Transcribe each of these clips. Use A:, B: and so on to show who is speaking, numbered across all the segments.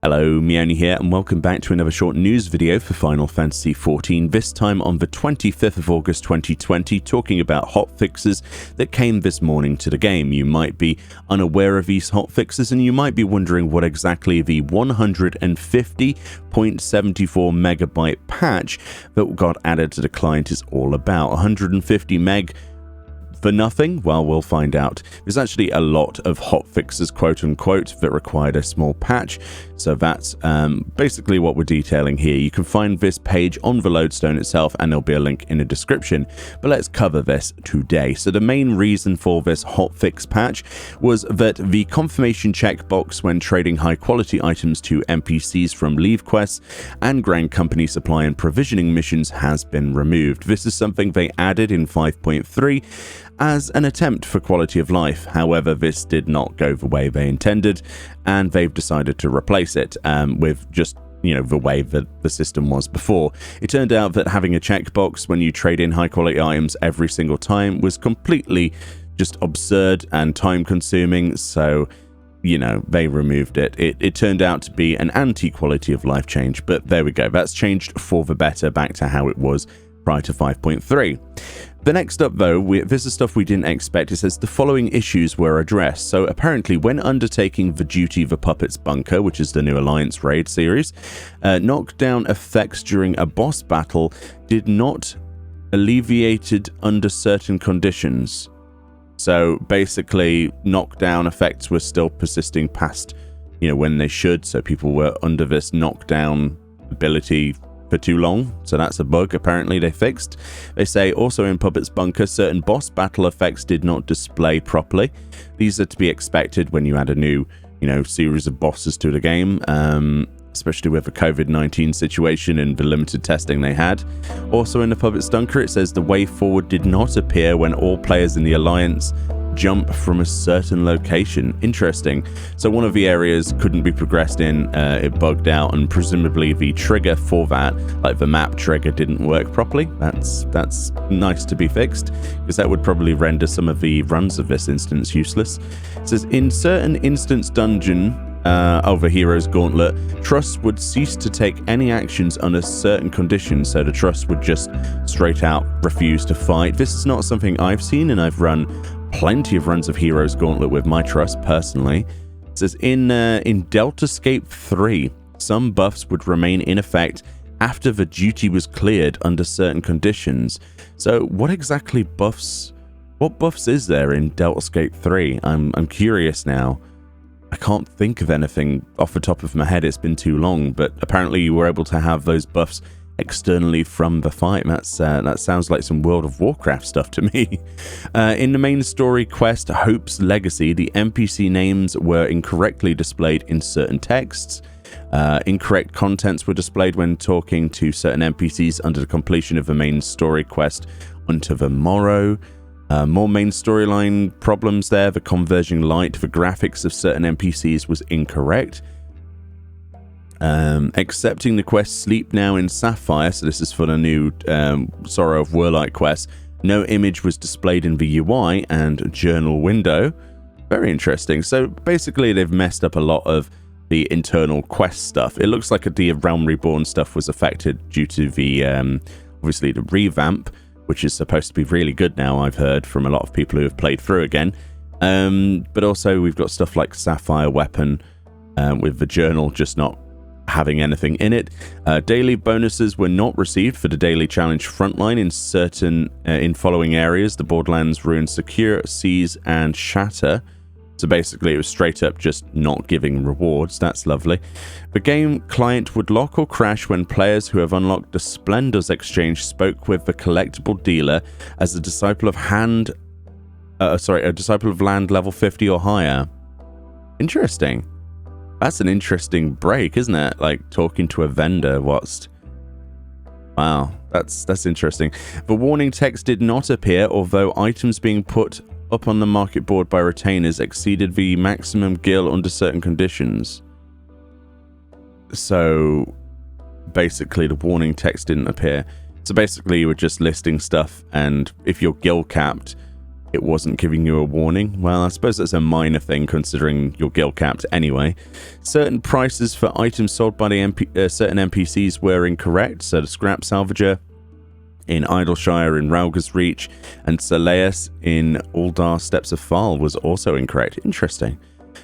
A: Hello, Meoni here, and welcome back to another short news video for Final Fantasy XIV, this time on the 25th of August 2020, talking about hotfixes that came this morning to the game. You might be unaware of these hotfixes, and you might be wondering what exactly the 150.74 megabyte patch that got added to the client is all about. 150 meg for nothing? Well, we'll find out. There's actually a lot of hotfixes, quote-unquote, that required a small patch, so that's basically what we're detailing here. You can find this page on the lodestone itself, and there'll be a link in the description, but let's cover this today. So the main reason for this hotfix patch was that the confirmation checkbox when trading high-quality items to NPCs from leave quests and Grand Company supply and provisioning missions has been removed. This is something they added in 5.3, as an attempt for quality of life. However, this did not go the way they intended, and they've decided to replace it with just, the way that the system was before. It turned out that having a checkbox when you trade in high quality items every single time was completely just absurd and time consuming, so they removed it. It turned out to be an anti-quality of life change, but there we go. That's changed for the better, back to how it was prior to 5.3. The next up, though, this is stuff we didn't expect. It says the following issues were addressed. So apparently, when undertaking the duty of the Puppets Bunker, which is the new Alliance raid series, knockdown effects during a boss battle did not alleviated under certain conditions. So basically, knockdown effects were still persisting past, when they should. So people were under this knockdown ability for too long, so that's a bug apparently they fixed. They say also in Puppets Bunker, certain boss battle effects did not display properly. These are to be expected when you add a new, series of bosses to the game, especially with the COVID-19 situation and the limited testing they had. Also in the Puppets Bunker, it says the way forward did not appear when all players in the Alliance jump from a certain location. Interesting. So one of the areas couldn't be progressed in, it bugged out, and presumably the trigger for that, like the map trigger, didn't work properly. That's nice to be fixed, because that would probably render some of the runs of this instance useless. It says in certain instance dungeon over Hero's Gauntlet, trusts would cease to take any actions under certain conditions, so the trust would just straight out refuse to fight. This is not something I've seen, and I've run plenty of runs of Hero's Gauntlet with my trust personally. It says in Deltascape 3, some buffs would remain in effect after the duty was cleared under certain conditions. So what buffs is there in Deltascape 3? I'm curious now. I can't think of anything off the top of my head, it's been too long, but apparently you were able to have those buffs externally from the fight. That sounds like some World of Warcraft stuff to me. In the main story quest, Hope's Legacy, the NPC names were incorrectly displayed in certain texts. Incorrect contents were displayed when talking to certain NPCs under the completion of the main story quest Unto the Morrow. More main storyline problems there. The converging light, the graphics of certain NPCs was incorrect. Accepting the quest Sleep Now in Sapphire, so this is for the new Sorrow of Warlight quest, no image was displayed in the UI and journal window. Very interesting. So basically they've messed up a lot of the internal quest stuff. It looks like the Realm Reborn stuff was affected due to the obviously the revamp, which is supposed to be really good now, I've heard from a lot of people who have played through again. But also we've got stuff like Sapphire Weapon with the journal just not having anything in it. Daily bonuses were not received for the daily challenge frontline in certain in following areas: the Borderlands, Ruin Secure, Seize, and Shatter. So basically it was straight up just not giving rewards. That's lovely. The game client would lock or crash when players who have unlocked the Splendors exchange spoke with the collectible dealer as a disciple of land level 50 or higher. Interesting. That's an interesting break, isn't it? Like talking to a vendor whilst... Wow, that's interesting. The warning text did not appear, although items being put up on the market board by retainers exceeded the maximum gil under certain conditions. So basically the warning text didn't appear. So basically you were just listing stuff, and if you're gil capped, it wasn't giving you a warning. Well, I suppose that's a minor thing considering you're guild capped anyway. Certain prices for items sold by the certain NPCs were incorrect. So the Scrap Salvager in Idleshire in Rauga's Reach and Soleus in Uldar Steps of Fal was also incorrect. Interesting.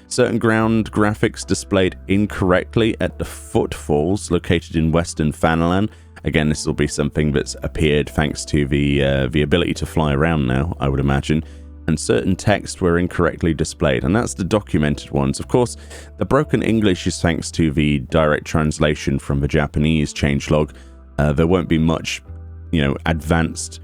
A: Certain ground graphics displayed incorrectly at the Footfalls located in Western Fanalan. Again, this will be something that's appeared thanks to the ability to fly around now, I would imagine. And certain text were incorrectly displayed, and that's the documented ones. Of course, the broken English is thanks to the direct translation from the Japanese changelog. There won't be much, advanced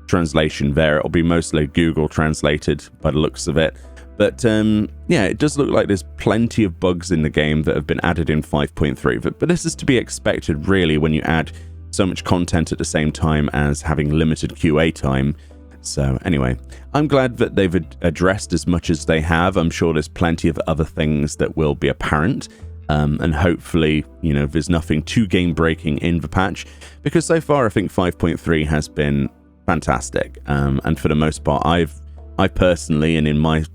A: translation there. It'll be mostly Google translated by the looks of it. But yeah, it does look like there's plenty of bugs in the game that have been added in 5.3. But this is to be expected, really, when you add so much content at the same time as having limited QA time. So anyway, I'm glad that they've addressed as much as they have. I'm sure there's plenty of other things that will be apparent. And hopefully, there's nothing too game-breaking in the patch. Because so far, I think 5.3 has been fantastic. And for the most part, I personally, and in my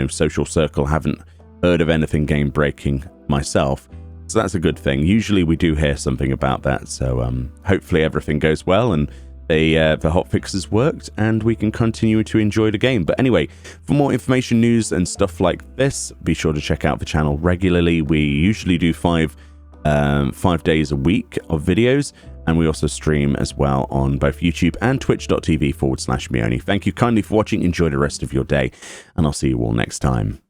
A: social circle, haven't heard of anything game-breaking myself. So that's a good thing. Usually we do hear something about that. So hopefully everything goes well and the hotfixes worked and we can continue to enjoy the game. But anyway, for more information, news and stuff like this, be sure to check out the channel regularly. We usually do 5 days a week of videos, and we also stream as well on both YouTube and twitch.tv/Meoni. Thank you kindly for watching. Enjoy the rest of your day, and I'll see you all next time.